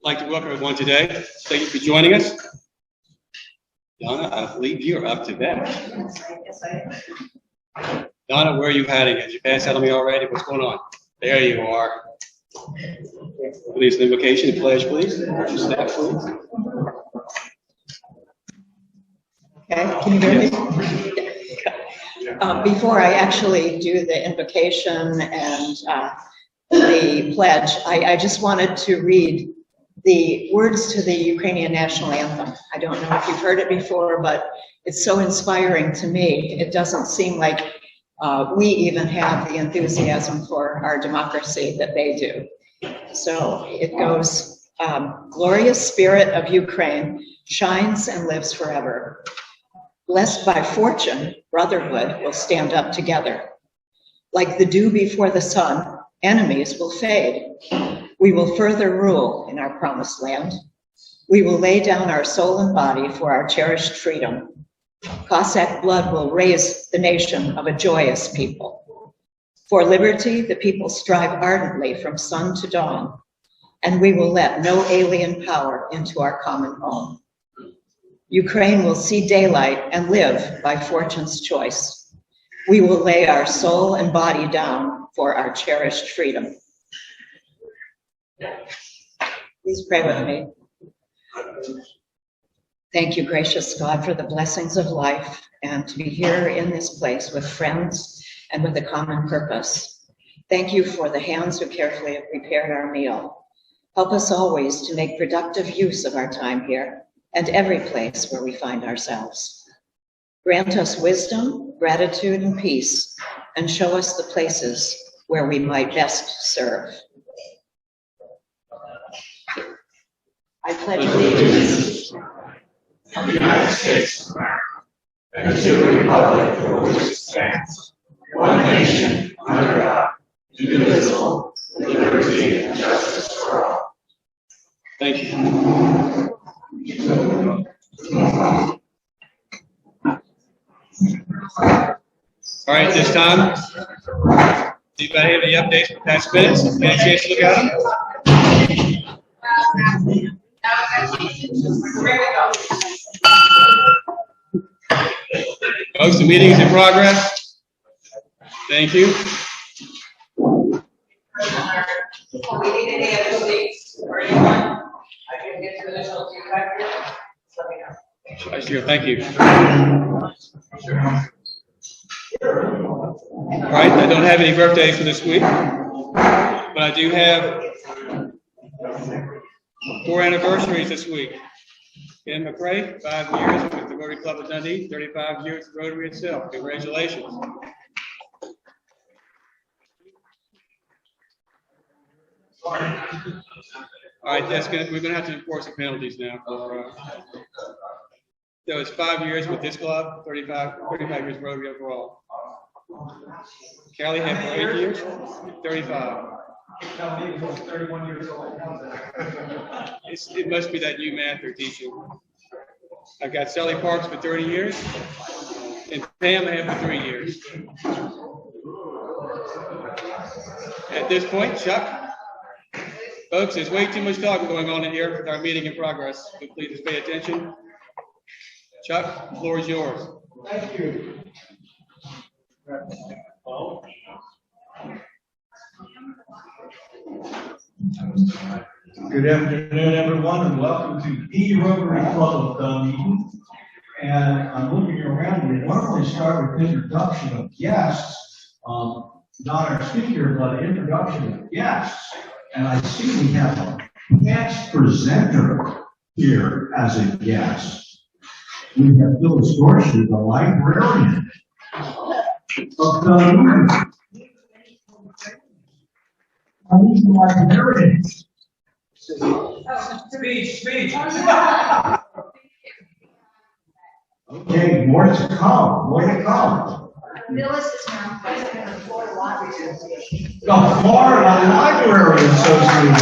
I'd like to welcome everyone today. Thank you for joining us. Donna, I believe you're up to bat. Yes, I am. Donna, where are you heading? Did you pass out on me already? What's going on? There you are. Please, an invocation and pledge, please. Your staff, please. Okay, can you hear me? Before I actually do the invocation and the pledge, I just wanted to read the words to the Ukrainian national anthem. I don't know if you've heard it before, but it's so inspiring to me. It doesn't seem like we even have the enthusiasm for our democracy that they do. So it goes, glorious spirit of Ukraine shines and lives forever. Blessed by fortune, brotherhood will stand up together. Like the dew before the sun, enemies will fade. We will further rule in our promised land. We will lay down our soul and body for our cherished freedom. Cossack blood will raise the nation of a joyous people. For liberty, the people strive ardently from sun to dawn, and we will let no alien power into our common home. Ukraine will see daylight and live by fortune's choice. We will lay our soul and body down for our cherished freedom. Please pray with me. Thank you, gracious God, for the blessings of life and to be here in this place with friends and with a common purpose. Thank you for the hands who carefully have prepared our meal. Help us always to make productive use of our time here and every place where we find ourselves. Grant us wisdom, gratitude, and peace, and show us the places where we might best serve. I pledge allegiance to the United States of America and to the republic for which it stands, one nation, under God, indivisible, with liberty and justice for all. Thank you. All right, this time, anybody have any updates for past minutes? Get a chance to look at them? Folks, the meeting is in progress. Thank you. Sure, thank you. All right, I don't have any birthdays for this week, but I do have 4 anniversaries this week. Ken McRae, 5 years with the Rotary Club of Dunedin, 35 years with Rotary itself. Congratulations. All right, we're going to have to enforce the penalties now. So it's 5 years with this club, 35 years Rotary overall. Callie had for 8 years, 35. 31 years old. It must be that new math they're teaching. I've got Sally Parks for 30 years, and Pam had for 3 years. At this point, Chuck, folks, there's way too much talking going on in here with our meeting in progress. So please just pay attention. Chuck, the floor is yours. Thank you. Good afternoon, everyone, and welcome to the Rotary Club of Dunedin. And I'm looking around. We normally start with introduction of guests, not our speaker, but introduction of guests. And I see we have a past presenter here as a guest. We have Phyllis Dorsey, the librarian of Dunedin. Who's the librarian? Speech. Okay, more to come. Phyllis is now president of the Florida Library Association. The Florida Library Association.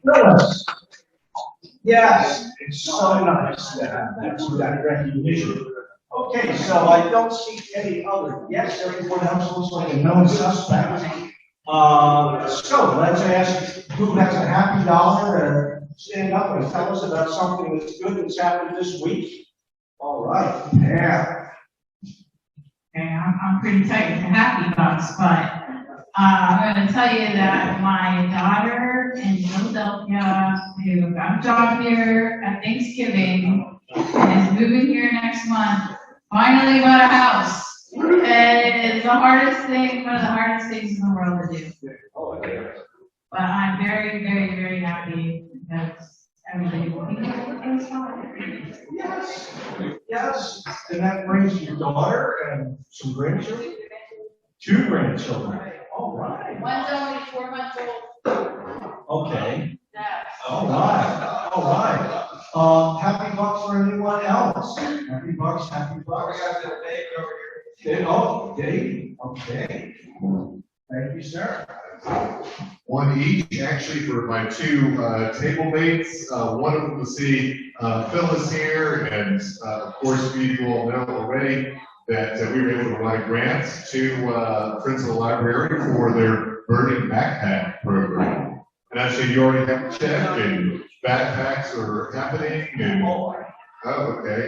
Phyllis. Yes, it's so nice to have that recognition. Okay, so I don't see any other. Yes, everyone else looks like a known suspect. So let's ask who has a happy dollar and stand up and tell us about something that's good that's happened this week. All right, yeah. Okay, I'm pretty tight with the happy bucks, but I'm going to tell you that my daughter in Philadelphia, who got a job here at Thanksgiving and is moving here next month, finally bought a house. And it's the hardest thing, one of the hardest things in the world to do. But I'm very, very, very happy because everybody will be Yes, yes. And that brings your daughter and some grandchildren? 2 grandchildren. All right. One's only 4 months old. Okay. Yes. All right. All right. Happy bucks for anyone else? Happy bucks, happy bucks. Oh, Dave. Okay. Thank you, sir. One each, actually, for my 2 table mates. One of them to see Phil is here, and of course, you all know already that we were able to provide grants to Friends of the Library for their Burning Backpack program. And actually, you already have a check, and backpacks are happening, and oh, okay.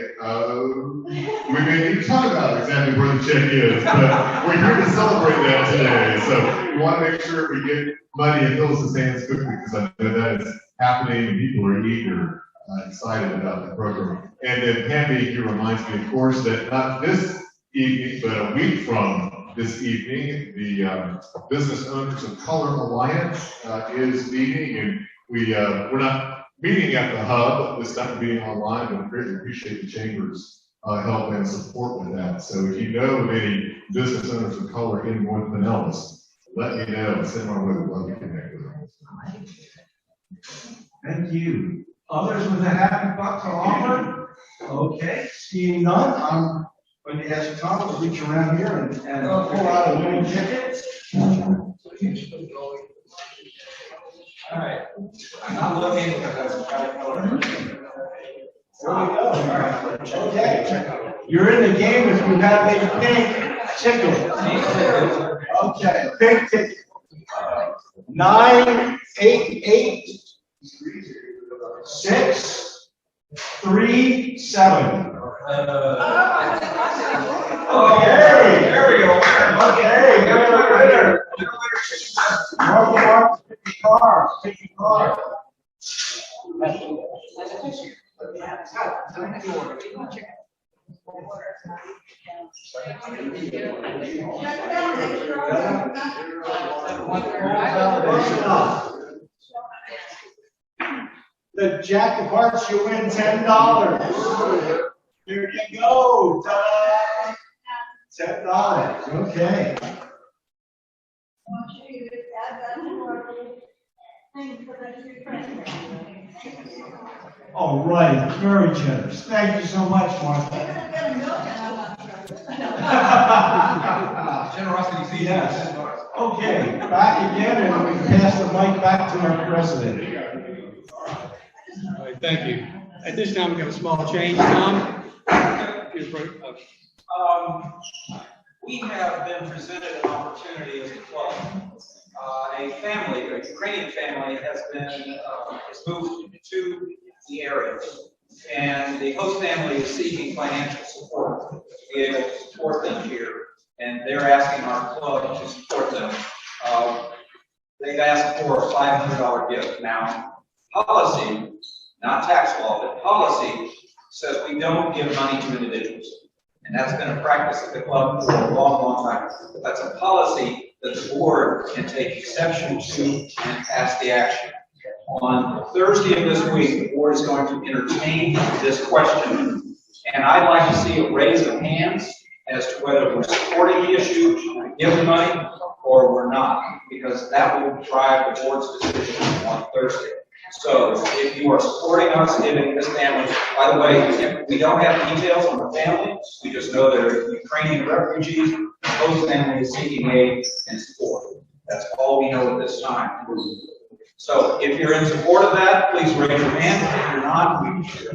We may need to talk about exactly where the check is, but we're here to celebrate that today. So we want to make sure we get money in Phyllis's hands quickly, because I know that is happening and people are eager, excited about the program. And then Pam reminds me, of course, that not this evening, but a week from this evening, the Business Owners of Color Alliance is meeting, and we're not meeting at the hub, this time being online, but I greatly appreciate the Chamber's help and support with that. So if you know of any business owners of color in North Pinellas, let me know. Send my way. We'd love to connect with them. Thank you. Others with a happy buck to offer? Okay, seeing none, I'm going to ask Tom to reach around here and pull out a winning ticket. All right. I'm not looking because I'm trying to color. There we go. All right. Okay. You're in the game if you have a pink ticket. Okay, pink ticket. 9, 8, 8, 6, 3, 7. Okay, there we go. Okay, you're the winner. Pick your car. Pick your car. The Jack of Hearts, you win $10. Here you go. $10. Okay. All right, very generous. Thank you so much, Martha. Generosity sees. Yes. Okay, back again, and we pass the mic back to our president. All right, thank you. At this time, we have a small change. Tom? We have been presented an opportunity as a club. A family, a Ukrainian family, has moved to the area, and the host family is seeking financial support to be able to support them here, and they're asking our club to support them. They've asked for a $500 gift. Now, policy, not tax law, but policy says we don't give money to individuals. And that's been a practice at the club for a long, long time. That's a policy that the board can take exception to and pass the action. On Thursday of this week, the board is going to entertain this question. And I'd like to see a raise of hands as to whether we're supporting the issue, give the money, or we're not, because that will drive the board's decision on Thursday. So if you are supporting us giving this family, by the way, we don't have details on the family. We just know they're Ukrainian refugees. The host family is seeking aid and support. That's all we know at this time. So if you're in support of that, please raise your hand. If you're not, we can share.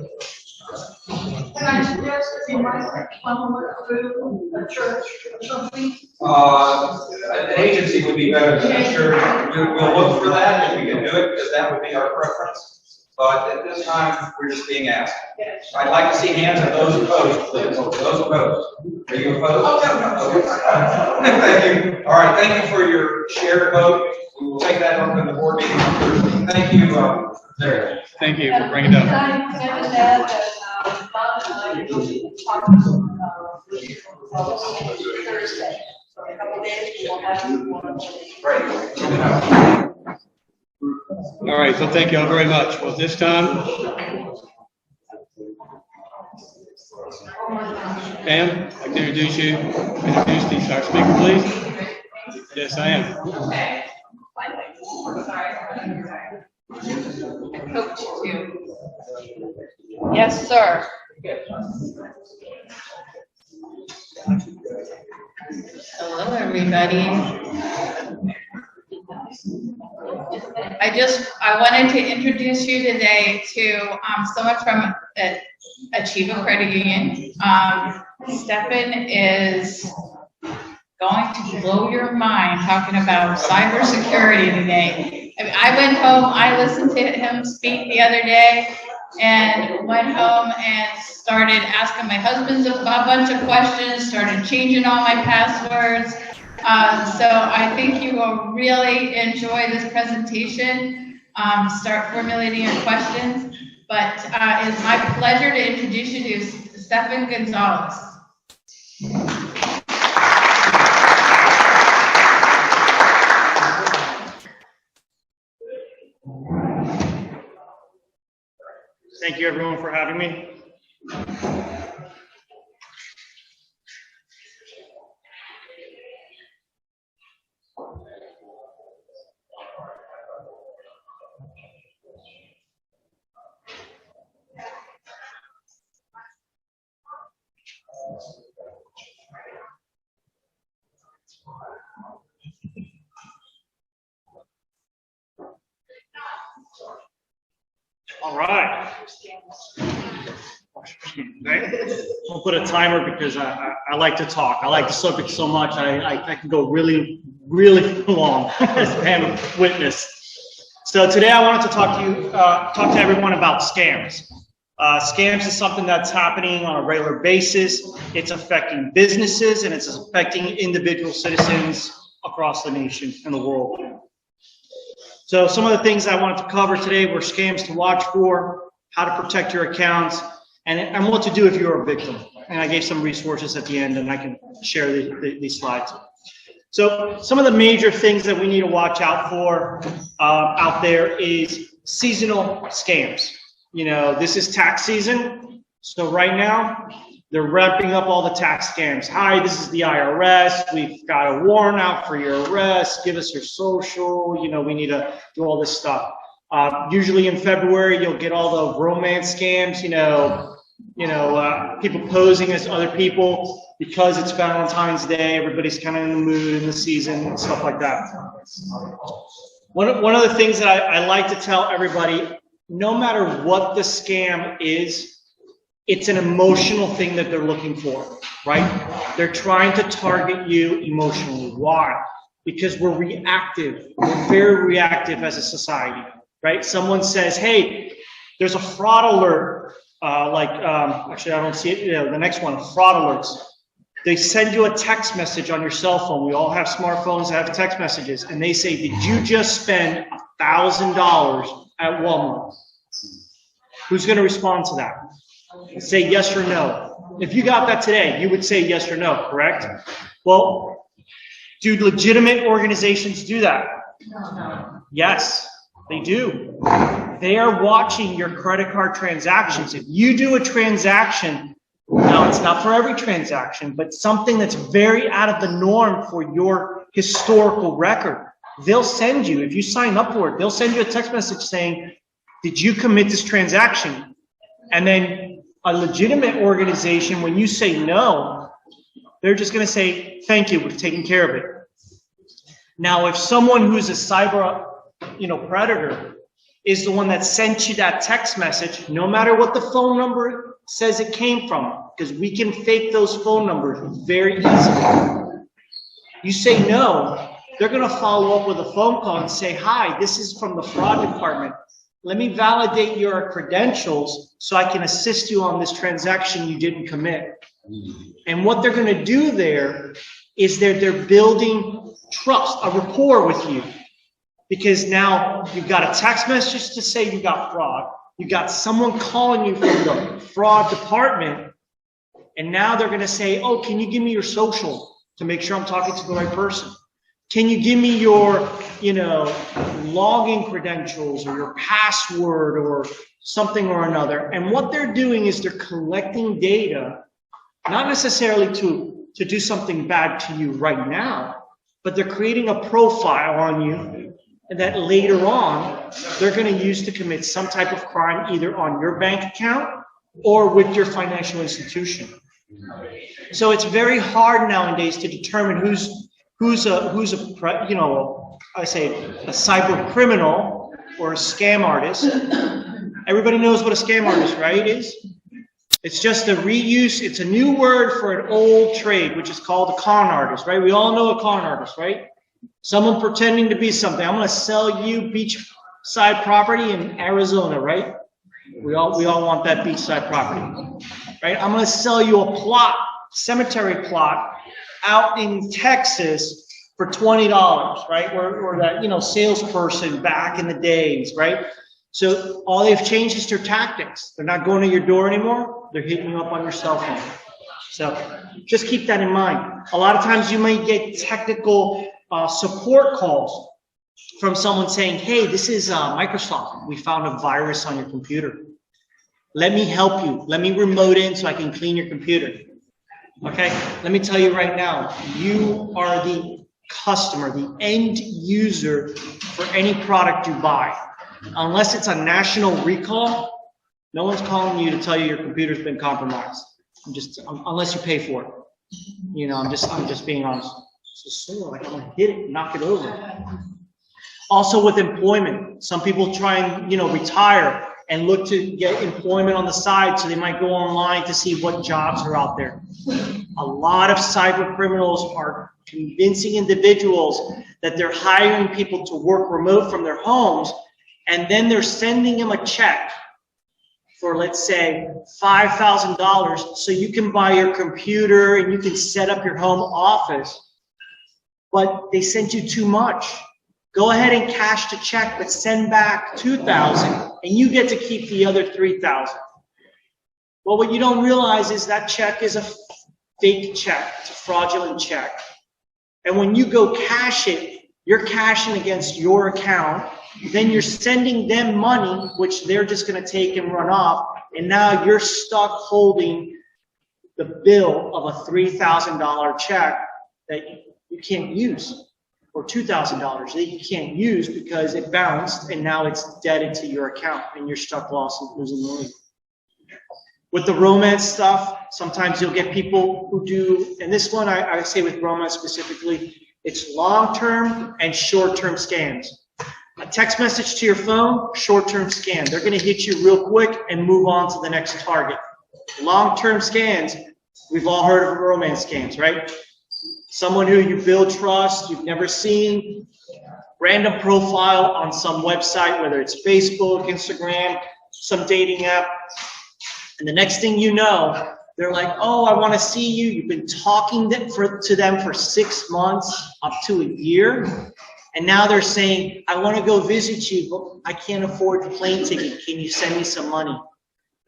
Can I suggest that you might funnel it through a church or something? An agency would be better than a church. We'll look for that if we can do it, because that would be our preference. But at this time, we're just being asked. I'd like to see hands of those opposed, please. Those opposed. Are you opposed? Oh, no. Thank you. All right, thank you for your shared vote. We will take that up in the board meeting on Thursday. Thank you, Larry. Thank you for bringing it up. Can I just add that, Bob and I talked Thursday. So in a couple days, we'll have one. Great. All right, so thank you all very much. Well, this time, Pam, I'd like to introduce you. Introduce our speaker, please. Yes, I am. Okay. Sorry. Coach too. Yes, sir. Hello, everybody. I wanted to introduce you today to someone from Achieva Credit Union. Stephan is going to blow your mind talking about cybersecurity today. I went home, I listened to him speak the other day, and went home and started asking my husband a bunch of questions, started changing all my passwords. So I think you will really enjoy this presentation. Start formulating your questions. But it's my pleasure to introduce you to Stephan Gonzalez. Thank you, everyone, for having me. All right. I'll put a timer because I like to talk. I like the subject so much. I can go really, really long, as Pam witnessed. So today I wanted to talk to everyone about scams. Scams is something that's happening on a regular basis. It's affecting businesses and it's affecting individual citizens across the nation and the world. So some of the things I wanted to cover today were scams to watch for, how to protect your accounts, and what to do if you're a victim. And I gave some resources at the end, and I can share these slides. So some of the major things that we need to watch out for out there is seasonal scams. You know, this is tax season, so right now they're ramping up all the tax scams. Hi, this is the IRS. We've got a warrant out for your arrest. Give us your social. You know, we need to do all this stuff. Usually in February, you'll get all the romance scams. People posing as other people because it's Valentine's Day. Everybody's kind of in the mood in the season and stuff like that. One of the things that I like to tell everybody, no matter what the scam is, it's an emotional thing that they're looking for, right? They're trying to target you emotionally. Why? Because we're reactive. We're very reactive as a society, right? Someone says, hey, there's a fraud alert. Actually, I don't see it. The next one, fraud alerts. They send you a text message on your cell phone. We all have smartphones that have text messages. And they say, did you just spend $1,000 at Walmart? Who's going to respond to that? Say yes or no. If you got that today, you would say yes or no, correct? Well, do legitimate organizations do that? No. Yes, they do. They are watching your credit card transactions. If you do a transaction, now it's not for every transaction, but something that's very out of the norm for your historical record, they'll send you, if you sign up for it, they'll send you a text message saying, did you commit this transaction? And then a legitimate organization, when you say no, they're just going to say, thank you, we've taken care of it. Now, if someone who's a cyber, predator is the one that sent you that text message, no matter what the phone number says it came from, because we can fake those phone numbers very easily. You say no, they're going to follow up with a phone call and say, hi, this is from the fraud department. Let me validate your credentials so I can assist you on this transaction you didn't commit. And what they're going to do there is they're building trust, a rapport with you. Because now you've got a text message to say you got fraud. You got someone calling you from the fraud department. And now they're going to say, oh, can you give me your social to make sure I'm talking to the right person? Can you give me your, login credentials or your password or something or another? And what they're doing is they're collecting data, not necessarily to do something bad to you right now, but they're creating a profile on you that later on they're going to use to commit some type of crime either on your bank account or with your financial institution. So it's very hard nowadays to determine who's a cyber criminal or a scam artist. Everybody knows what a scam artist, right, is? It's just a reuse. It's a new word for an old trade, which is called a con artist, right? We all know a con artist, right? Someone pretending to be something. I'm going to sell you beachside property in Arizona, right? We all want that beachside property, right? I'm going to sell you a plot, cemetery plot, out in Texas for $20, right? Or that salesperson back in the days, right? So all they've changed is their tactics. They're not going to your door anymore. They're hitting you up on your cell phone. So just keep that in mind. A lot of times you might get technical support calls from someone saying, hey, this is Microsoft. We found a virus on your computer. Let me help you. Let me remote in so I can clean your computer. Okay, let me tell you right now, you are the customer, the end user for any product you buy. Unless it's a national recall, no one's calling you to tell you your computer's been compromised. Unless you pay for it. I'm just being honest. It's a sword, like I'm gonna hit it, knock it over. Also with employment, some people try and retire and look to get employment on the side, so they might go online to see what jobs are out there. A lot of cyber criminals are convincing individuals that they're hiring people to work remote from their homes, and then they're sending them a check for, let's say, $5,000 so you can buy your computer and you can set up your home office, but they sent you too much. Go ahead and cash the check, but send back $2,000, and you get to keep the other $3,000. Well, what you don't realize is that check is a fake check. It's a fraudulent check. And when you go cash it, you're cashing against your account. Then you're sending them money, which they're just going to take and run off. And now you're stuck holding the bill of a $3,000 check that you can't use, or $2,000 that you can't use because it bounced and now it's debted to your account and you're stuck losing money. With the romance stuff, sometimes you'll get people who do, and this one I say with romance specifically, it's long-term and short-term scams. A text message to your phone, short-term scam. They're going to hit you real quick and move on to the next target. Long-term scams, we've all heard of romance scams, right? Someone who you build trust, you've never seen, random profile on some website, whether it's Facebook, Instagram, some dating app. And the next thing you know, they're like, oh, I want to see you. You've been talking to them for 6 months, up to a year. And now they're saying, I want to go visit you, but I can't afford the plane ticket. Can you send me some money?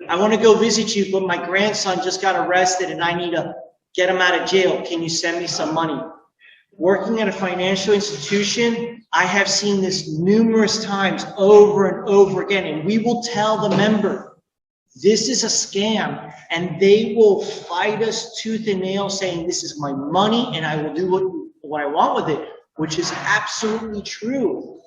I want to go visit you, but my grandson just got arrested and I need to get him out of jail. Can you send me some money? Working at a financial institution, I have seen this numerous times over and over again. And we will tell the member, this is a scam, and they will fight us tooth and nail saying, this is my money and I will do what I want with it, which is absolutely true.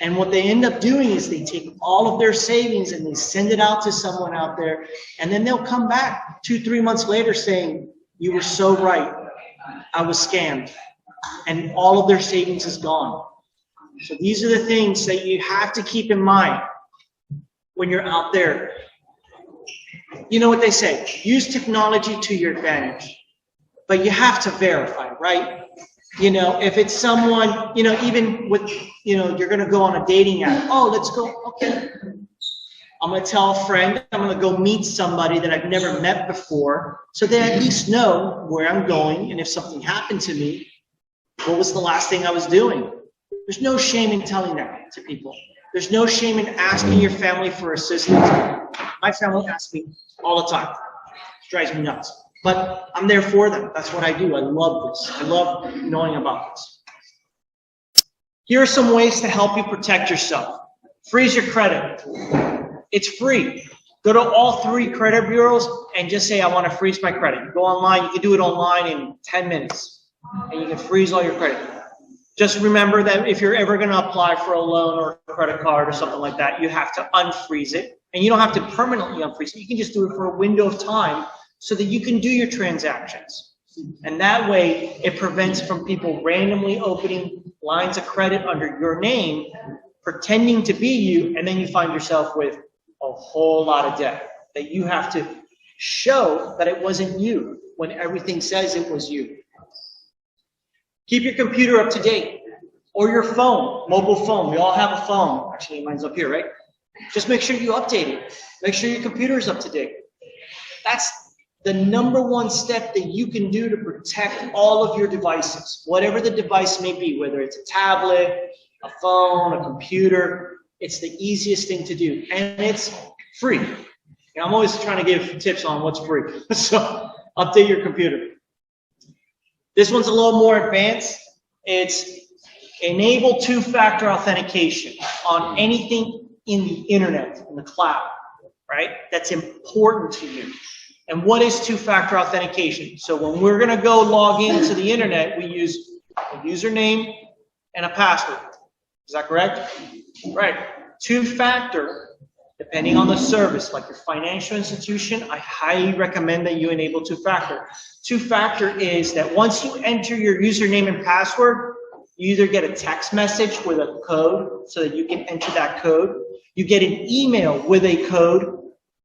And what they end up doing is they take all of their savings and they send it out to someone out there, and then they'll come back 2-3 months later saying, you were so right, I was scammed, and all of their savings is gone. So these are the things that you have to keep in mind when you're out there you know what they say, use technology to your advantage, but you have to verify, right? You know, if it's someone, you know, even with, you know, you're going to go on a dating app. Oh, let's go. Okay. I'm going to tell a friend, I'm going to go meet somebody that I've never met before, so they at least know where I'm going. And if something happened to me, what was the last thing I was doing? There's no shame in telling that to people. There's no shame in asking your family for assistance. My family asks me all the time. It drives me nuts. But I'm there for them. That's what I do. I love this. I love knowing about this. Here are some ways to help you protect yourself. Freeze your credit. It's free. Go to all 3 credit bureaus and just say, I want to freeze my credit. Go online. You can do it online in 10 minutes. And you can freeze all your credit. Just remember that if you're ever going to apply for a loan or a credit card or something like that, you have to unfreeze it. And you don't have to permanently unfreeze it. You can just do it for a window of time so that you can do your transactions. And that way, it prevents from people randomly opening lines of credit under your name, pretending to be you, and then you find yourself with a whole lot of debt that you have to show that it wasn't you when everything says it was you. Keep your computer up to date, or your phone, mobile phone. We all have a phone. Actually, mine's up here, right? Just make sure you update it. Make sure your computer is up to date. That's the #1 step that you can do to protect all of your devices, whatever the device may be, whether it's a tablet, a phone, a computer. It's the easiest thing to do, and it's free. And I'm always trying to give tips on what's free. So update your computer. This one's a little more advanced. It's enable 2-factor authentication on anything in the internet, in the cloud, right? That's important to you. And what is 2-factor authentication? So when we're going to go log into the internet, we use a username and a password. Is that correct? Right. 2-factor, depending on the service, like your financial institution, I highly recommend that you enable 2-factor. 2-factor is that once you enter your username and password, you either get a text message with a code so that you can enter that code. You get an email with a code.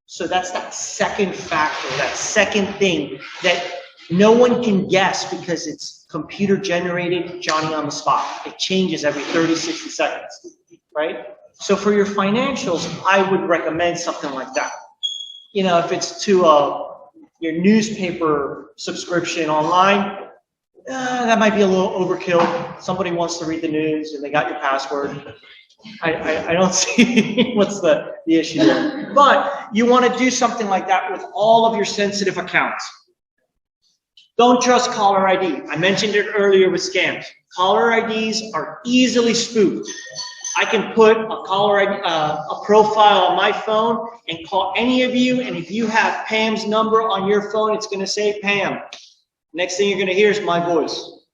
So that's that second factor, that second thing that no one can guess because it's computer generated, Johnny on the spot. It changes every 30, 60 seconds, right? So for your financials, I would recommend something like that. You know, if it's to your newspaper subscription online, that might be a little overkill. Somebody wants to read the news and they got your password. I don't see what's the issue there. But you want to do something like that with all of your sensitive accounts. Don't trust caller ID. I mentioned it earlier with scams. Caller IDs are easily spoofed. I can put a caller ID, a profile on my phone and call any of you, and if you have Pam's number on your phone, it's going to say Pam. Next thing you're going to hear is my voice.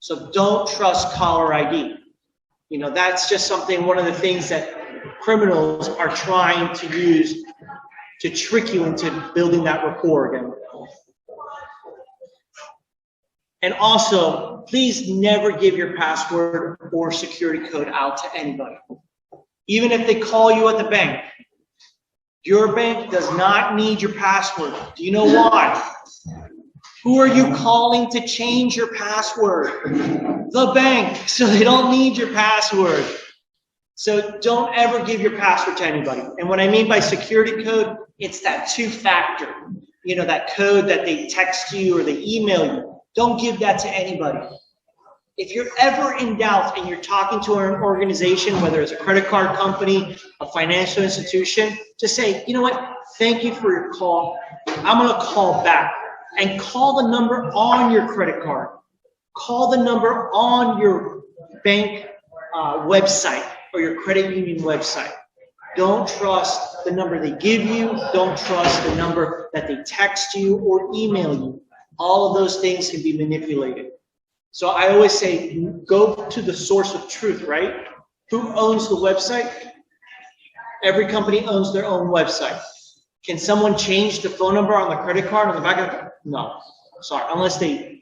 So don't trust caller ID. You know, that's just something, one of the things that criminals are trying to use to trick you into building that rapport again. And also, please never give your password or security code out to anybody. Even if they call you at the bank. Your bank does not need your password. Do you know why? Who are you calling to change your password? The bank. So they don't need your password. So don't ever give your password to anybody. And what I mean by security code, it's that 2-factor. You know, that code that they text you or they email you. Don't give that to anybody. If you're ever in doubt and you're talking to an organization, whether it's a credit card company, a financial institution, just say, you know what, thank you for your call. I'm going to call back. And call the number on your credit card. Call the number on your bank website or your credit union website. Don't trust the number they give you. Don't trust the number that they text you or email you. All of those things can be manipulated. So I always say, go to the source of truth, right? Who owns the website? Every company owns their own website. Can someone change the phone number on the credit card on the back of it? No, sorry, unless they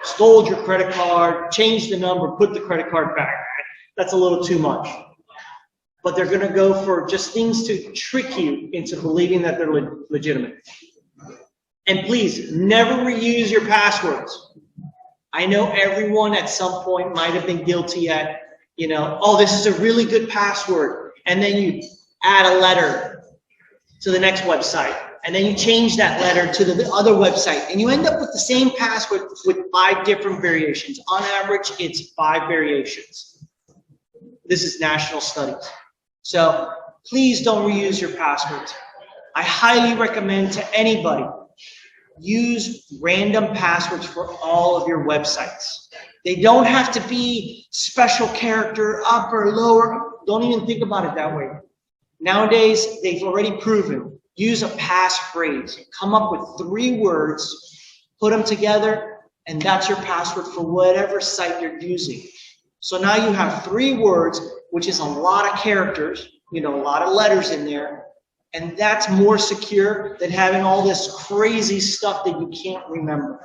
stole your credit card, changed the number, put the credit card back. That's a little too much. but they're going to go for just things to trick you into believing that they're legitimate. And please, never reuse your passwords. I know everyone at some point might have been guilty at, oh, this is a really good password. And then you add a letter to the next website. And then you change that letter to the other website. And you end up with the same password with 5 different variations. On average, it's 5 variations. This is national studies. So please don't reuse your passwords. I highly recommend to anybody, use random passwords for all of your websites. They don't have to be special character, upper, lower. Don't even think about it that way. Nowadays, they've already proven, use a passphrase. Come up with 3 words, put them together, and that's your password for whatever site you're using. So now you have 3 words, which is a lot of characters, a lot of letters in there. And that's more secure than having all this crazy stuff that you can't remember.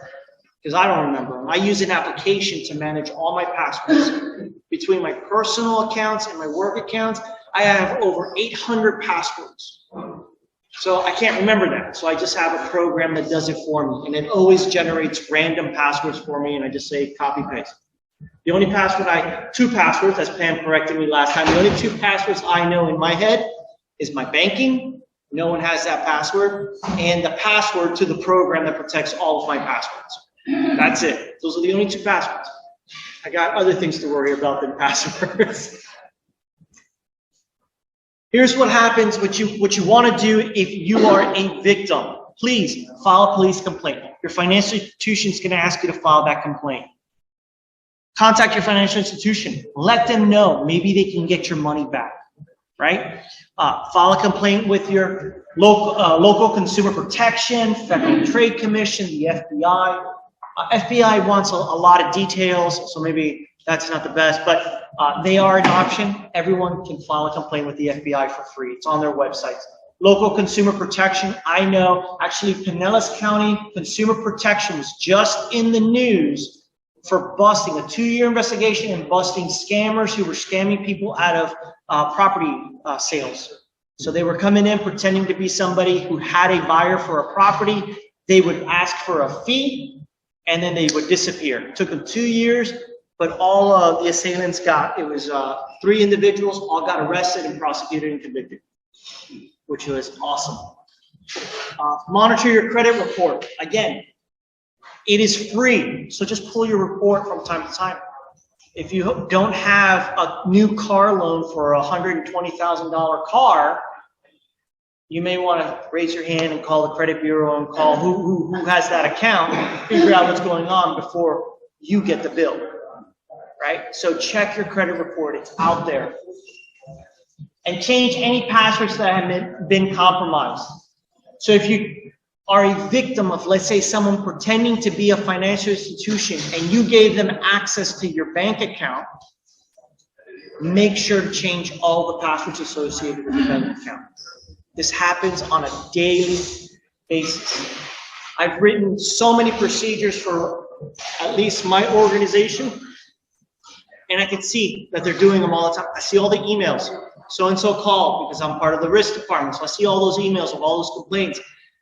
Because I don't remember them. I use an application to manage all my passwords. Between my personal accounts and my work accounts, I have over 800 passwords. So I can't remember that. So I just have a program that does it for me. And it always generates random passwords for me. And I just say copy paste. The only password 2 passwords, as Pam corrected me last time, the only 2 passwords I know in my head is my banking. No one has that password. And the password to the program that protects all of my passwords. That's it. Those are the only 2 passwords. I got other things to worry about than passwords. Here's what happens, what you want to do if you are a victim. Please file a police complaint. Your financial institution is going to ask you to file that complaint. Contact your financial institution. Let them know. Maybe they can get your money back, right? File a complaint with your local consumer protection, Federal Trade Commission, the FBI. FBI wants a lot of details, so maybe that's not the best, but they are an option. Everyone can file a complaint with the FBI for free. It's on their websites. Local consumer protection, I know, actually Pinellas County Consumer Protection was just in the news for busting a 2-year investigation and busting scammers who were scamming people out of property sales. So they were coming in pretending to be somebody who had a buyer for a property. They would ask for a fee, and then they would disappear. It took them 2 years, but all of the assailants it was 3 individuals, all got arrested and prosecuted and convicted, which was awesome. Monitor your credit report. Again, it is free, so just pull your report from time to time. If you don't have a new car loan for a $120,000 car, you may want to raise your hand and call the credit bureau and call who has that account, figure out what's going on before you get the bill, right? So check your credit report. It's out there. And change any passwords that have been compromised. So if you are a victim of, let's say, someone pretending to be a financial institution and you gave them access to your bank account, make sure to change all the passwords associated with your bank account. This happens on a daily basis. I've written so many procedures for at least my organization, and I can see that they're doing them all the time. I see all the emails. So-and-so called because I'm part of the risk department. So I see all those emails of all those complaints.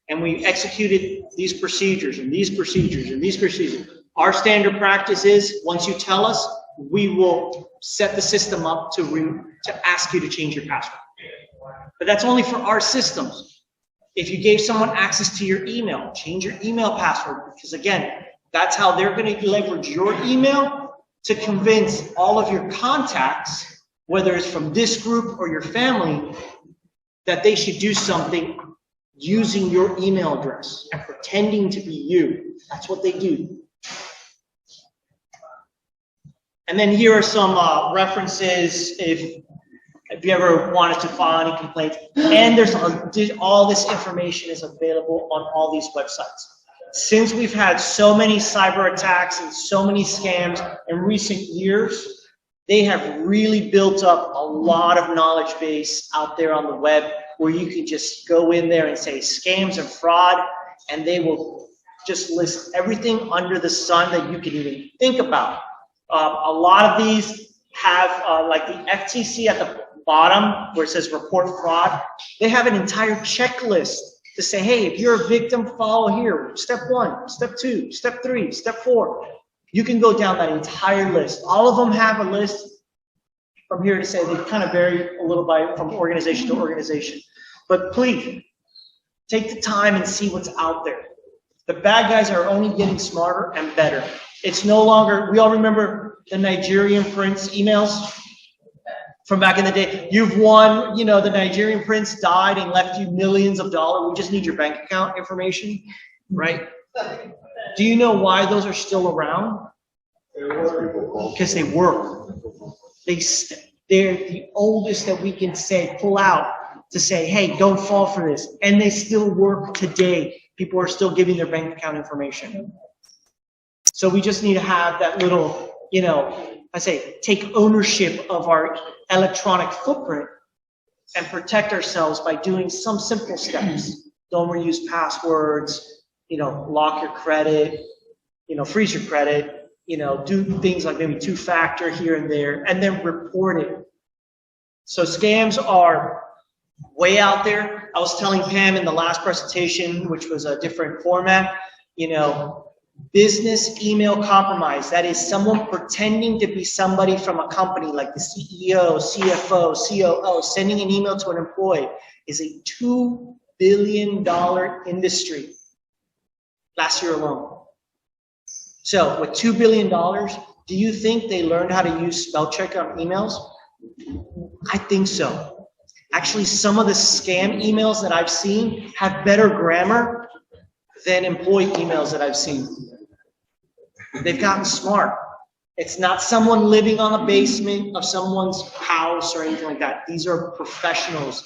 And we executed these procedures and these procedures and these procedures. Our standard practice is, once you tell us, we will set the system up to ask you to change your password. But that's only for our systems. If you gave someone access to your email, change your email password, because again, that's how they're going to leverage your email to convince all of your contacts, whether it's from this group or your family, that they should do something using your email address and pretending to be you. That's what they do. And then here are some references if you ever wanted to file any complaints. And there's all this information is available on all these websites. Since we've had so many cyber attacks and so many scams in recent years, they have really built up a lot of knowledge base out there on the web where you can just go in there and say scams and fraud, and they will just list everything under the sun that you can even think about. A lot of these have like the FTC at the bottom where it says report fraud, they have an entire checklist to say, hey, if you're a victim, follow here. Step 1, step 2, step 3, step 4. You can go down that entire list. All of them have a list from here to say they kind of vary a little from organization to organization. But please, take the time and see what's out there. The bad guys are only getting smarter and better. It's no longer, we all remember the Nigerian prince emails from back in the day. You've won, the Nigerian prince died and left you millions of dollars. We just need your bank account information, right? Do you know why those are still around? Because they work. They're the oldest that we can pull out to say, hey, don't fall for this. And they still work today. People are still giving their bank account information. So we just need to have that little, take ownership of our electronic footprint and protect ourselves by doing some simple steps. Don't reuse passwords, lock your credit, freeze your credit, do things like maybe 2-factor here and there, and then report it. So scams are way out there. I was telling Pam in the last presentation, which was a different format, business email compromise. That is someone pretending to be somebody from a company like the CEO, CFO, COO, sending an email to an employee is a $2 billion industry last year alone. So with $2 billion, do you think they learned how to use spell check on emails? I think so. Actually, some of the scam emails that I've seen have better grammar than employee emails that I've seen. They've gotten smart. It's not someone living on the basement of someone's house or anything like that. These are professionals.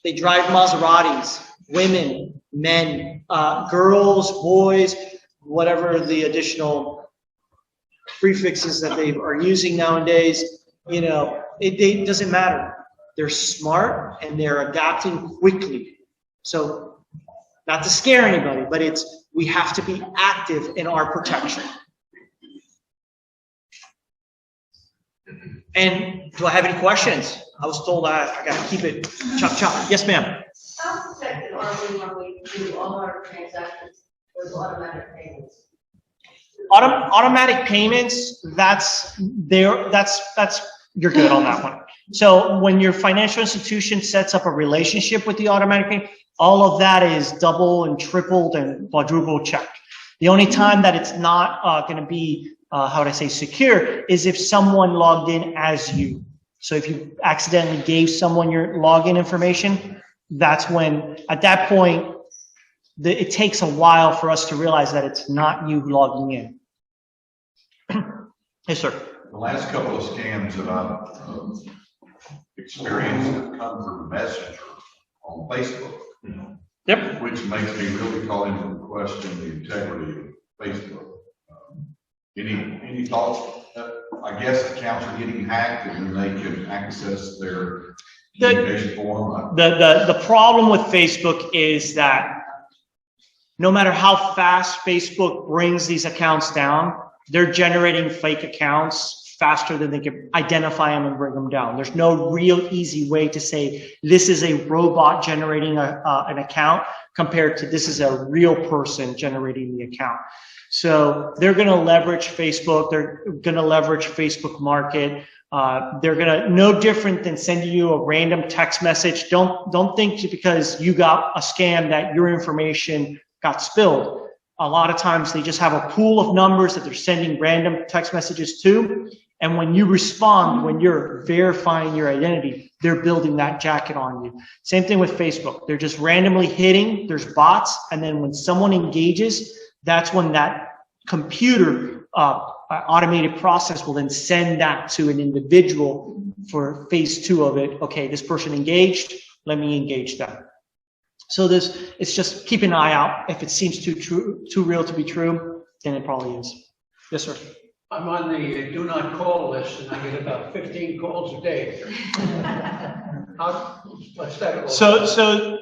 They drive Maseratis, women, men, girls, boys, whatever the additional prefixes that they are using nowadays, it doesn't matter. They're smart and they're adapting quickly. So not to scare anybody, but we have to be active in our protection. And do I have any questions? I was told I got to keep it chop chop. Yes, ma'am. How protected are we when we do all our transactions with automatic payments? Automatic payments, you're good on that one. So when your financial institution sets up a relationship with the automatic payment, all of that is double and tripled and quadruple checked. The only time that it's not going to be, secure is if someone logged in as you. So if you accidentally gave someone your login information, that's when, at that point, it takes a while for us to realize that it's not you logging in. Yes, sir. The last couple of scams that I've experienced have come through Messenger on Facebook. Yep. Which makes me really call into question the integrity of Facebook. Any thoughts? I guess accounts are getting hacked and then they can access their communication form. The problem with Facebook is that no matter how fast Facebook brings these accounts down, they're generating fake accounts faster than they can identify them and bring them down. There's no real easy way to say this is a robot generating an account compared to this is a real person generating the account. So they're going to leverage Facebook. They're going to leverage Facebook Market. They're going to, no different than sending you a random text message. Don't think because you got a scam that your information got spilled. A lot of times they just have a pool of numbers that they're sending random text messages to. And when you respond, when you're verifying your identity, they're building that jacket on you. Same thing with Facebook. They're just randomly hitting, there's bots. And then when someone engages, that's when that computer automated process will then send that to an individual for phase 2 of it. Okay, this person engaged, let me engage them. So it's just keep an eye out. If it seems too real to be true, then it probably is. Yes, sir. I'm on the do not call list and I get about 15 calls a day. What's that? So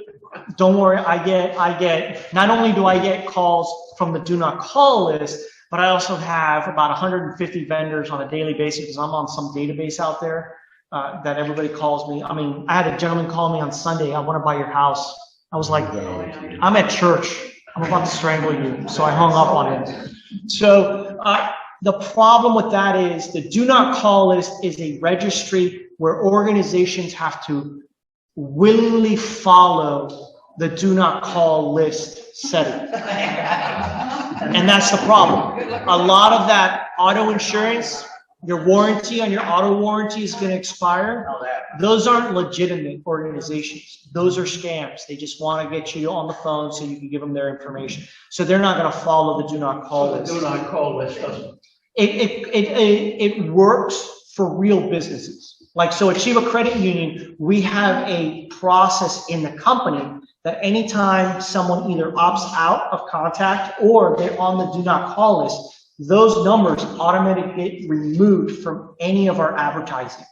don't worry, I get, not only do I get calls from the do not call list, but I also have about 150 vendors on a daily basis because I'm on some database out there. that everybody calls me. I mean, I had a gentleman call me on Sunday, I want to buy your house. I was like, I'm at church. I'm about to strangle you. So I hung up on him. So the problem with that is the do not call list is a registry where organizations have to willingly follow the do not call list setting. And that's the problem. A lot of that auto insurance, your warranty on your auto warranty is going to expire. Those aren't legitimate organizations. Those are scams. They just want to get you on the phone so you can give them their information. So they're not going to follow the do not call list. The do not call list doesn't. It works for real businesses. Like, so Achieva Credit Union, we have a process in the company that anytime someone either opts out of contact or they're on the do not call list, those numbers automatically get removed from any of our advertising.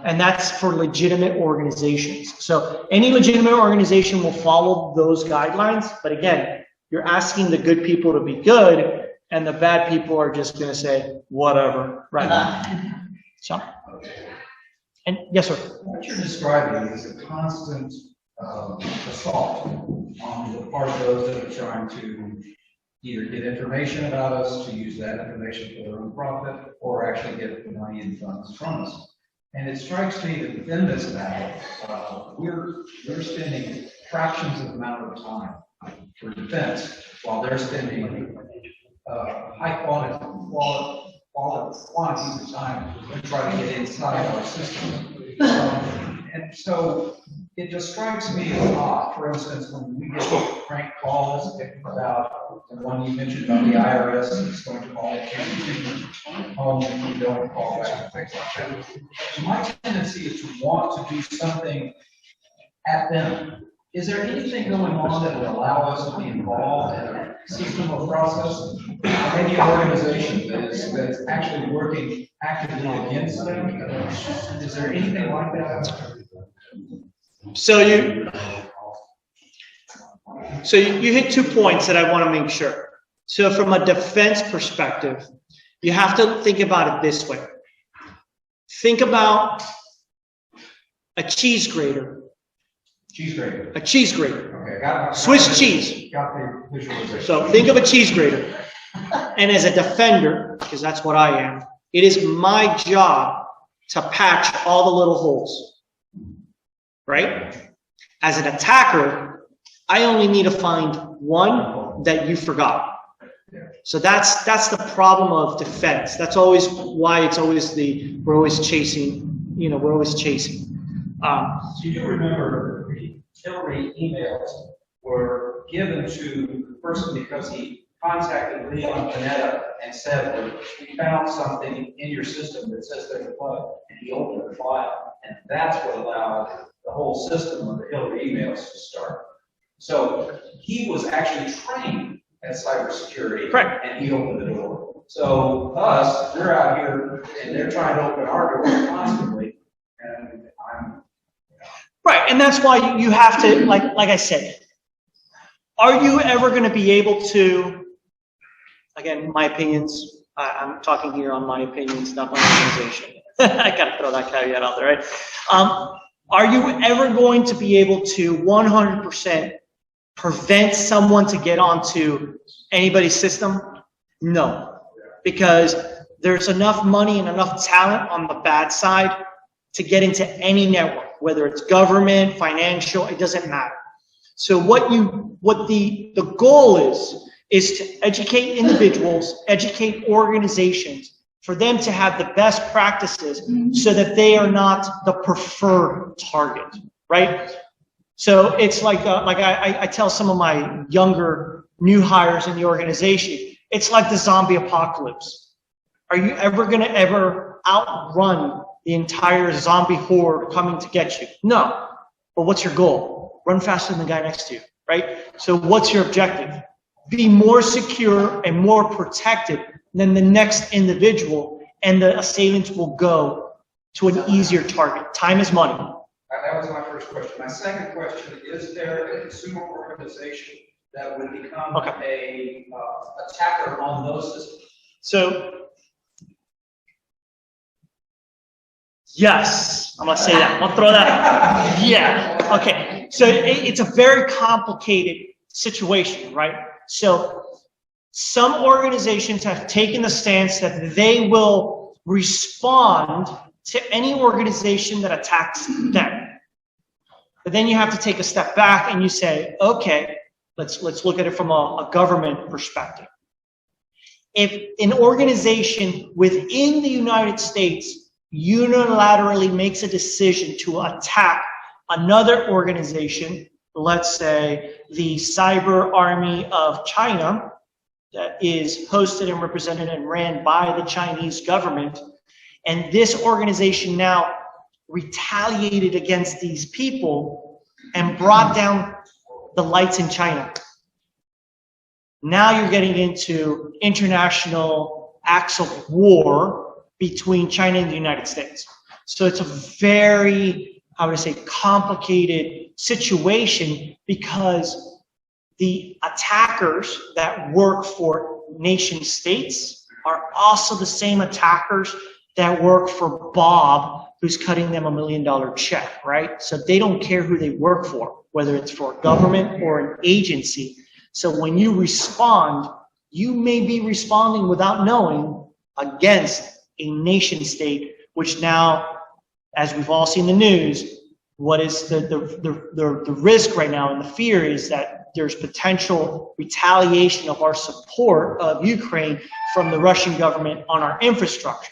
And that's for legitimate organizations. So any legitimate organization will follow those guidelines. But again, you're asking the good people to be good, and the bad people are just going to say, whatever, right? So, and yes, sir. What you're describing is a constant assault on the part of those that are trying to either get information about us, to use that information for their own profit, or actually get the money and funds from us. And it strikes me that within this battle, we're spending fractions of the amount of time for defense, while they're spending high quantities of time to try to get inside our system. And so it just strikes me as odd. For instance, when we get prank calls about the one you mentioned about the IRS, it's going to call it home if you don't call back, things like that. My tendency is to want to do something at them. Is there anything going on that would allow us to be involved in a system of process? Maybe an organization that is actually working actively against them? Is there anything like that? So you hit 2 points that I want to make sure. So from a defense perspective, you have to think about it this way. Think about a cheese grater. Cheese grater. A cheese grater. Okay, got Swiss cheese. Got the visualization. So think of a cheese grater. And as a defender, because that's what I am, it is my job to patch all the little holes. Right? As an attacker, I only need to find one that you forgot. So that's the problem of defense. That's always why it's always we're always chasing, we're always chasing. So you do remember the Hillary emails were given to the person because he contacted Leon Panetta and said, well, we found something in your system that says there's a bug, and he opened the file. And that's what allowed the whole system of the Hillary emails to start. So he was actually trained at cybersecurity, Correct. And he opened the door. So us, we're out here and they're trying to open our door constantly, and right, and that's why you have to, like I said, are you ever going to be able to? Again, my opinions. I'm talking here on my opinions, not my organization. I gotta throw that caveat out there, right? Are you ever going to be able to 100% prevent someone to get onto anybody's system? No, because there's enough money and enough talent on the bad side to get into any network, whether it's government, financial, it doesn't matter. So what the goal is to educate individuals, educate organizations, for them to have the best practices so that they are not the preferred target, right? So it's like I tell some of my younger new hires in the organization, it's like the zombie apocalypse. Are you ever going to outrun the entire zombie horde coming to get you? No. But what's your goal? Run faster than the guy next to you, right? So what's your objective? Be more secure and more protected than the next individual, and the assailants will go to an easier target. Time is money. That was my first question. My second question, is there a consumer organization that would become a attacker on those systems? So Yes, I'm gonna say that. I'm gonna throw that. Yeah. Okay. So it's a very complicated situation, right? So some organizations have taken the stance that they will respond to any organization that attacks them. But then you have to take a step back and you say, okay, let's look at it from a government perspective. If an organization within the United States unilaterally makes a decision to attack another organization, let's say the Cyber Army of China, that is hosted and represented and ran by the Chinese government, and this organization now retaliated against these people and brought down the lights in China. Now you're getting into international acts of war between China and the United States. So it's a very, how would I say, complicated situation, because the attackers that work for nation states are also the same attackers that work for Bob, who's cutting them $1 million check, right? So they don't care who they work for, whether it's for a government or an agency. So when you respond, you may be responding without knowing against a nation state, which now, as we've all seen the news, what is the risk right now and the fear is that there's potential retaliation of our support of Ukraine from the Russian government on our infrastructure.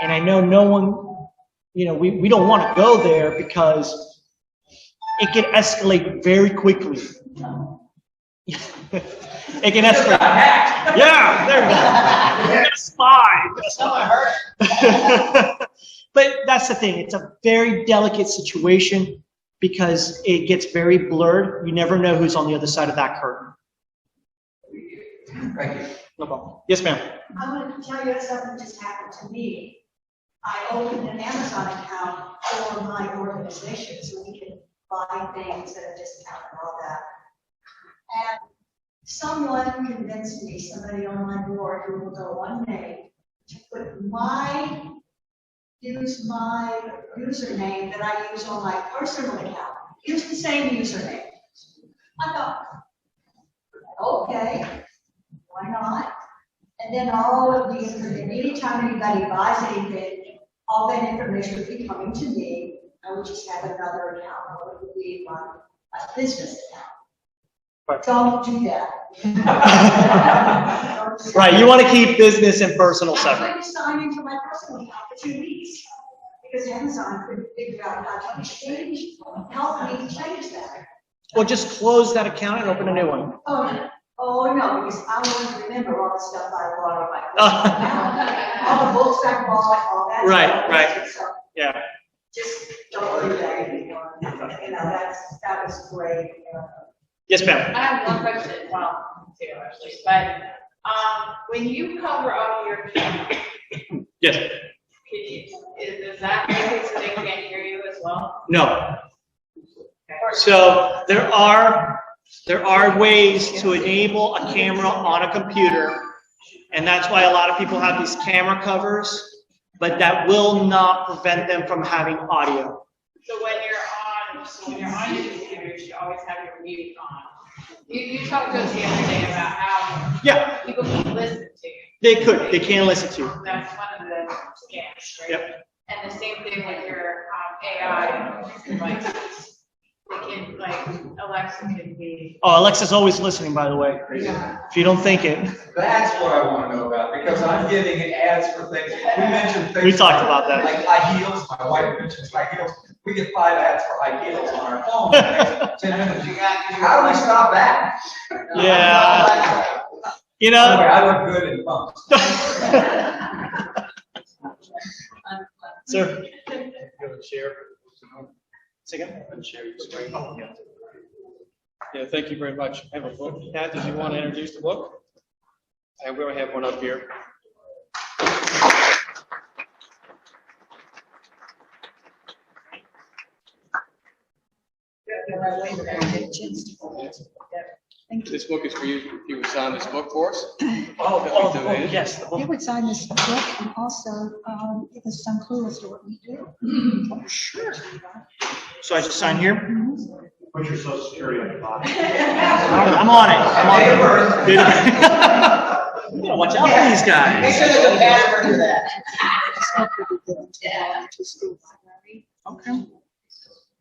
And I know no one, we don't want to go there because it can escalate very quickly. It can escalate. Yeah, there we go. Spy. But that's the thing. It's a very delicate situation because it gets very blurred. You never know who's on the other side of that curtain. Thank you. No problem. Yes, ma'am. I want to tell you something just happened to me. I opened an Amazon account for my organization so we can buy things at a discount and all that. And someone convinced me, somebody on my board who will go unnamed, to use my username that I use on my personal account. Use the same username. I thought, okay, why not? And then all of these, anytime anybody buys anything, all that information would be coming to me. I would just have another account, or it would be my business account. Right. Don't do that. Right, you want to keep business and personal I'm separate. trying to sign into my personal account for 2 weeks because Amazon couldn't figure out how to help me change that. Well, just close that account and open a new one. Oh no, because I want to remember all the stuff I bought on my personal account. All the books I bought, all that stuff. Right. So Yeah. just don't do that anymore. That was great. Yes, ma'am. I have one question, well, two actually, but, when you cover up your camera, Yes. does that make it so they can't hear you as well? No. So there are ways to enable a camera on a computer, and that's why a lot of people have these camera covers, but that will not prevent them from having audio. So when you're on your computer, you should always have your mute on. You talked to us the other day about how people can listen to you. They can listen to you. That's one of the scams, right? Yep. And the same thing with your AI devices. They can, like, Alexa can be. Oh, Alexa's always listening, by the way. If you don't think it. That's what I want to know about, because I'm getting ads for things. We mentioned things. We talked about that. Like high heels. My wife mentions high heels. We get 5 ads for high heels on our phone in the next 10 minutes. How do we stop that? Yeah. You know. Anyway, I look good in pumps. Sir. Yeah, thank you very much. I have a book. Pat, did you want to introduce the book? I will have one up here. This book is for you. If you would sign this book for us. Oh, yes. The book. You would sign this book and also give us some clue as to what we do. Sure. So I just sign here? Put your social security on the bottom. I'm on it. You gotta watch out for these guys. Make sure there's a password for that. Okay.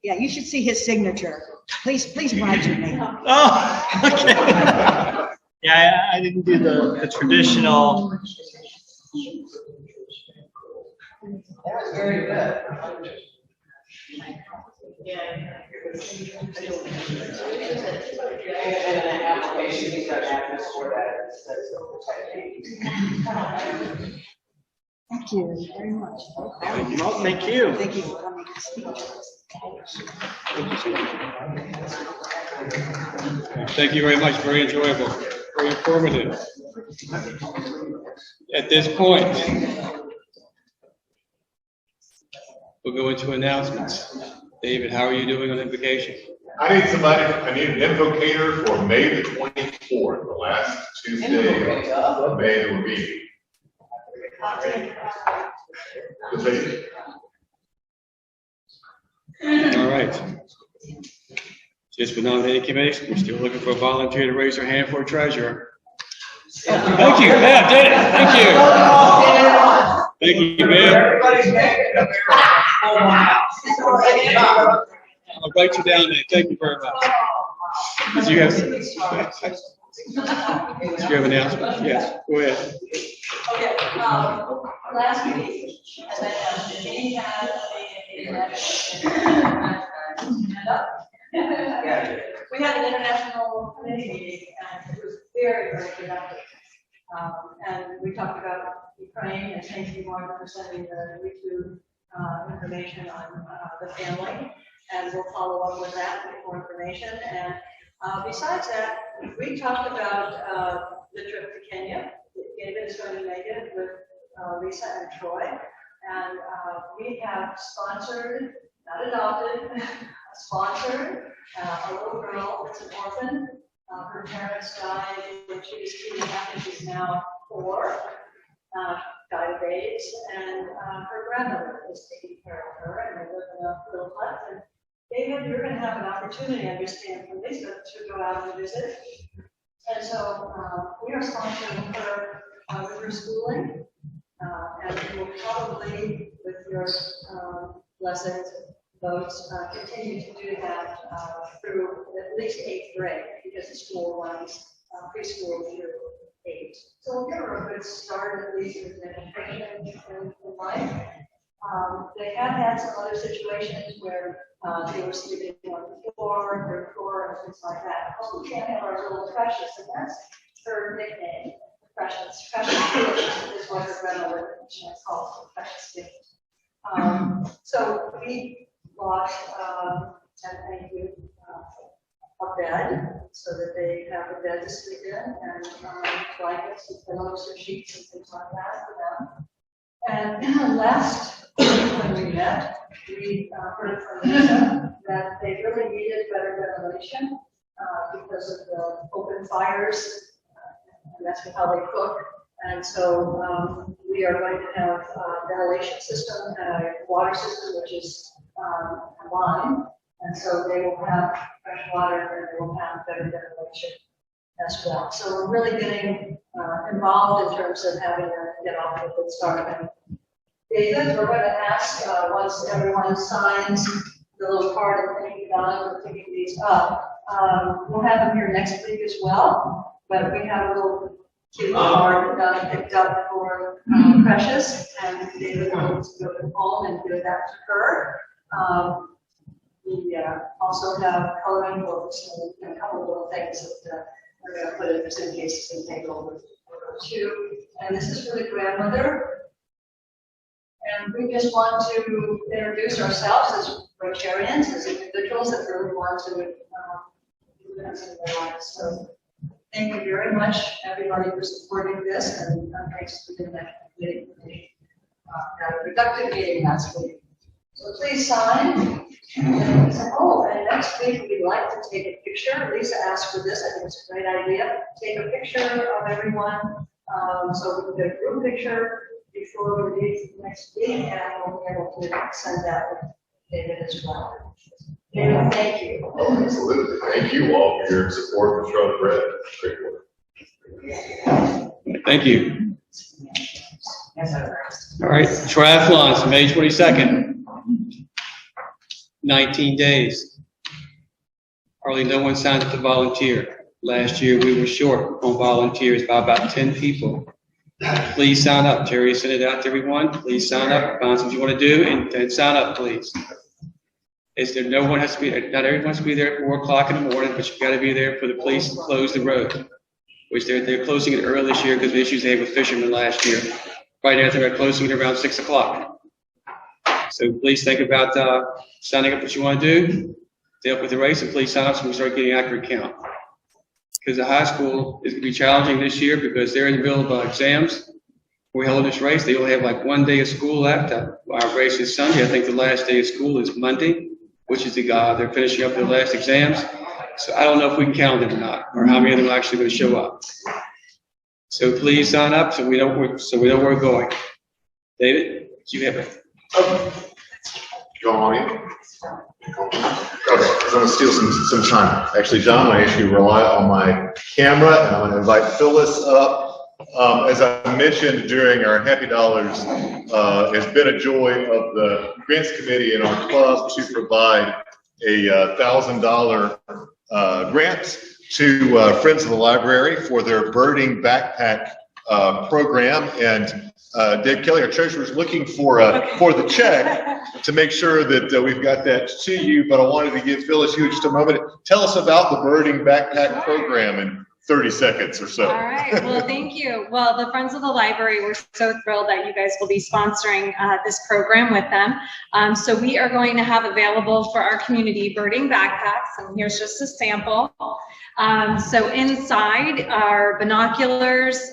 Yeah, you should see his signature. Please write your name. Oh, okay. Yeah, I didn't do the traditional. That was very good. And an application, these are address for that. Thank you very much. Well, thank you. Thank you for coming to speak to us. Thank you very much. Very enjoyable, very informative. At this point, we'll go into announcements. David, how are you doing on invocation? I need an invocator for May the 24th, the last Tuesday of May that will be. All right. Just for nominating committees, we're still looking for a volunteer to raise their hand for a treasurer. Thank you, Pam, did it. Thank you. Thank you, Pam. Everybody's making it. I'll write you down there. Thank you very much. Did you have announcements? Yes, go ahead. Okay, last week, as I announced, the meeting had we had an international committee meeting, and it was very, very productive. And we talked about Ukraine and thank you more for sending the YouTube information on the family. And we'll follow up with that with more information. And besides that, we talked about the trip to Kenya. David is going to make it with Lisa and Troy. And we have sponsored, not adopted, sponsored a little girl that's an orphan. Her parents died when she was 2.5 and she's now 4. Died of AIDS, and her grandmother is taking care of her, and they live in a little hut. And David, you're going to have an opportunity, I understand, from Lisa to go out and visit. And so we are sponsoring her with her schooling, and we will probably, with your blessings, votes, continue to do that through at least 8th grade, because the school runs preschool through 8. So we'll give her a good start, at least with education in life. They have had some other situations where they were sleeping on the floor, third floor, and things like that. Oh, we can't have our little Precious, and that's her nickname, Precious. Precious is what her grandmother calls her, Precious Gift. So we bought, and thank you, a bed, so that they have a bed to sleep in, and blankets and pillows and sheets and things like that for them. And last week when we met, we heard from Lisa that they really needed better ventilation because of the open fires, and that's how they cook. And so we are going to have a ventilation system and a water system, which is combined. And so they will have fresh water and they will have better ventilation as well. So we're really getting involved in terms of having to get off to a good start. And David, we're going to ask once everyone signs the little card and thank you, Donna, for picking these up. We'll have them here next week as well, but we have a little cute card that Donna picked up for Precious, and David wants to go home and give that to her. We also have coloring books and a couple of little things that we're going to put in just in case and take over too. And this is for the grandmother. And we just want to introduce ourselves as Rotarians, as individuals that really want to do this in their lives. So thank you very much, everybody, for supporting this, and thanks for doing that meeting. Had a productive meeting last week. So please sign. And next week we'd like to take a picture. Lisa asked for this. I think it's a great idea. Take a picture of everyone so we can get a group picture before we leave next week, and we'll be able to send that to David as well. David, thank you. Absolutely. Thank you all for your support for Charlotte Bread. Great work. Thank you. All right, triathlons, May 22nd. 19 days. Hardly no one signed up to volunteer. Last year, we were short on volunteers by about 10 people. Please sign up. Terry sent it out to everyone. Please sign up. Find something you want to do and sign up, please. Is there no one has to be there? Not everyone has to be there at 4 o'clock in the morning, but you've got to be there for the police to close the road, which they're closing it early this year because of issues they had with fishermen last year. Right now, they're closing it around 6 o'clock. So please think about signing up what you want to do to help with the race, and please sign up so we start getting accurate count. Because the high school is going to be challenging this year because they're in the middle of exams. We hold this race. They only have like 1 day of school left. Our race is Sunday. I think the last day of school is Monday, which is they're finishing up their last exams. So I don't know if we can count them or not, or how many of them are actually going to show up. So please sign up so we know where we're going. David, do you have it? Go on in. Okay, I'm going to steal some time. Actually, John, I actually rely on my camera, and I'm going to invite Phyllis up. As I mentioned during our Happy Dollars, it's been a joy of the grants committee in our club to provide a $1,000 grant to Friends of the Library for their birding backpack program. And Dave Kelly, our treasurer, is looking for the check to make sure that we've got that to you. But I wanted to give Phyllis you just a moment. Tell us about the birding backpack program in 30 seconds or so. All right. Well, thank you. Well, the Friends of the Library, we're so thrilled that you guys will be sponsoring this program with them. So we are going to have available for our community birding backpacks, and here's just a sample. So inside are binoculars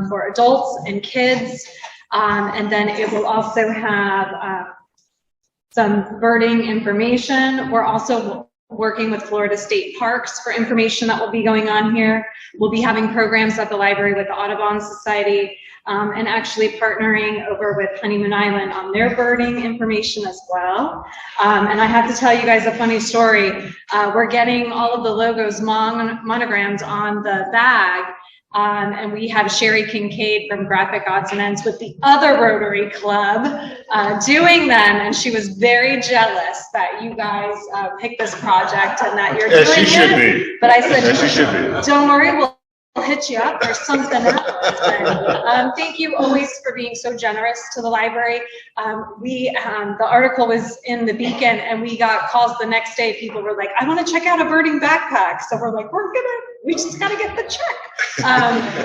for adults and kids, and then it will also have some birding information. We're also working with Florida State Parks for information that will be going on here. We'll be having programs at the library with the Audubon Society, and actually partnering over with Honeymoon Island on their birding information as well. And I have to tell you guys a funny story. We're getting all of the logos monogrammed on the bag. And we have Sherry Kincaid from Graphic Odds and Ends with the other Rotary Club doing them, and she was very jealous that you guys picked this project and that you're doing it. She should be. But I said, she should be. Don't worry, we'll hit you up or something else. And, thank you always for being so generous to the library. The article was in the Beacon, and we got calls the next day. People were like, I want to check out a birding backpack. So we're like, we just got to get the check.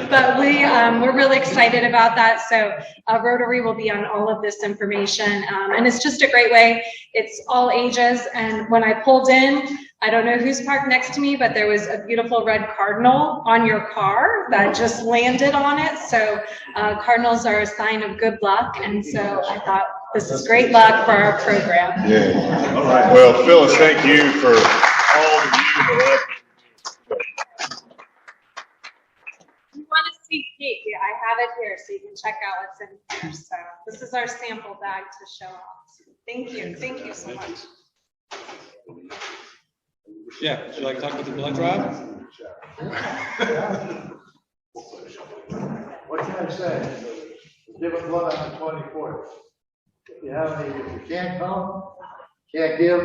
But we're really excited about that. So Rotary will be on all of this information. And it's just a great way. It's all ages. And when I pulled in, I don't know who's parked next to me, but there was a beautiful red cardinal on your car that just landed on it. So cardinals are a sign of good luck. And so I thought this is great luck for our program. Yeah. All right. Well, Phyllis, thank you for all of you. You want a sneak peek? Yeah, I have it here, so you can check out what's in here. So this is our sample bag to show off. Thank you. Thank you so much. Yeah, would you like to talk about the blood drive? What can I say? Give a blood on the 24th. If you can't come, can't give,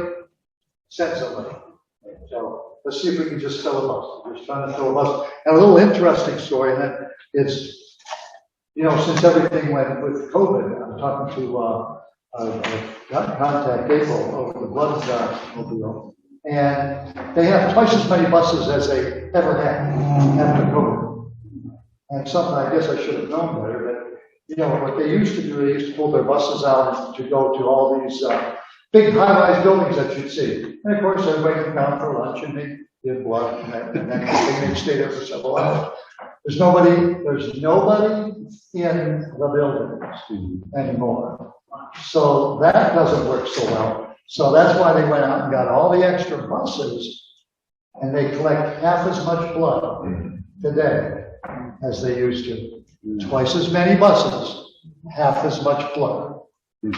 send somebody. So let's see if we can just fill a bus. We're just trying to fill a bus. And a little interesting story, and that is, since everything went with COVID, I'm talking to got in contact April over the blood mobile, and they have twice as many buses as they ever had after COVID. And something I guess I should have known better, but what they used to do, they used to pull their buses out to go to all these big high-rise buildings that you'd see. And of course, everybody came down for lunch and they did blood, and then they stay there for several hours. There's nobody in the buildings anymore. So that doesn't work so well. So that's why they went out and got all the extra buses, and they collect half as much blood today as they used to. Twice as many buses half as much blood.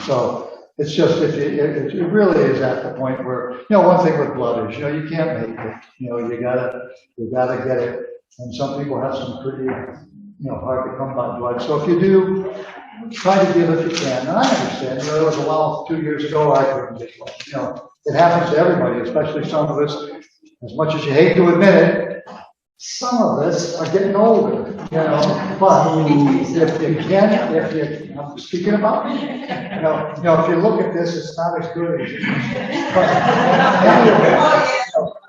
So it's just, it really is at the point where, one thing with blood is, you can't make it, you gotta get it. And some people have some pretty, hard to come by blood. So if you do, try to give if you can. And I understand, there was a while 2 years ago I couldn't get blood. It happens to everybody, especially some of us, as much as you hate to admit it, some of us are getting older, but if you can, I'm speaking about me, if you look at this, it's not as good as it is. But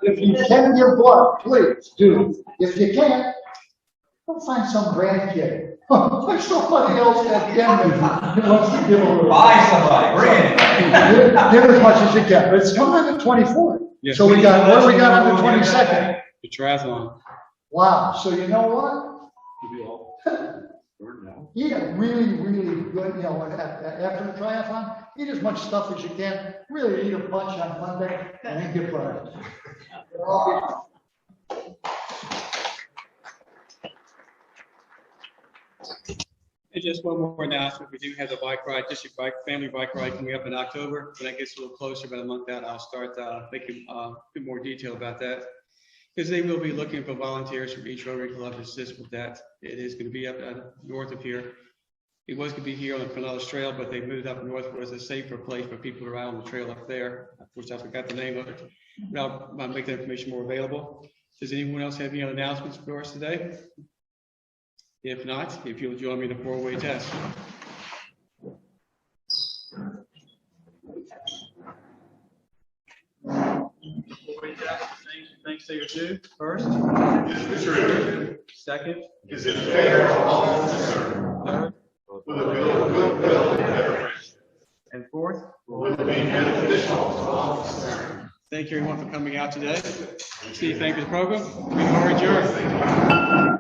if you can give blood, please do. If you can't, go find some grandkid. There's somebody else at the end who wants to give a little. Buy somebody, bring it. Give as much as you can, but it's coming on the 24th. Yes, So what do we got on the 22nd? The triathlon. Wow, so you know what? Eat a really, really good, after the triathlon, eat as much stuff as you can. Really eat a bunch on Monday and then get Friday. And just one more announcement, we do have the bike ride, district family bike ride coming up in October. When that gets a little closer, about a month out, I'll start making a bit more detail about that. Because they will be looking for volunteers from each Rotary Club to assist with that. It is going to be up north of here. It was going to be here on the Pinellas Trail, but they moved up north where it's a safer place for people to ride on the trail up there, which I forgot the name of it. But I'll make that information more available. Does anyone else have any other announcements for us today? If not, if you'll join me in a four-way test. Four-way test, thanks to your two. First. Second. Is it fair to all concerned? Third. With a goodwill and everything. And fourth. Will it be beneficial to all concerned? Thank you everyone for coming out today. Steve, thank you for the program. We are adjourned.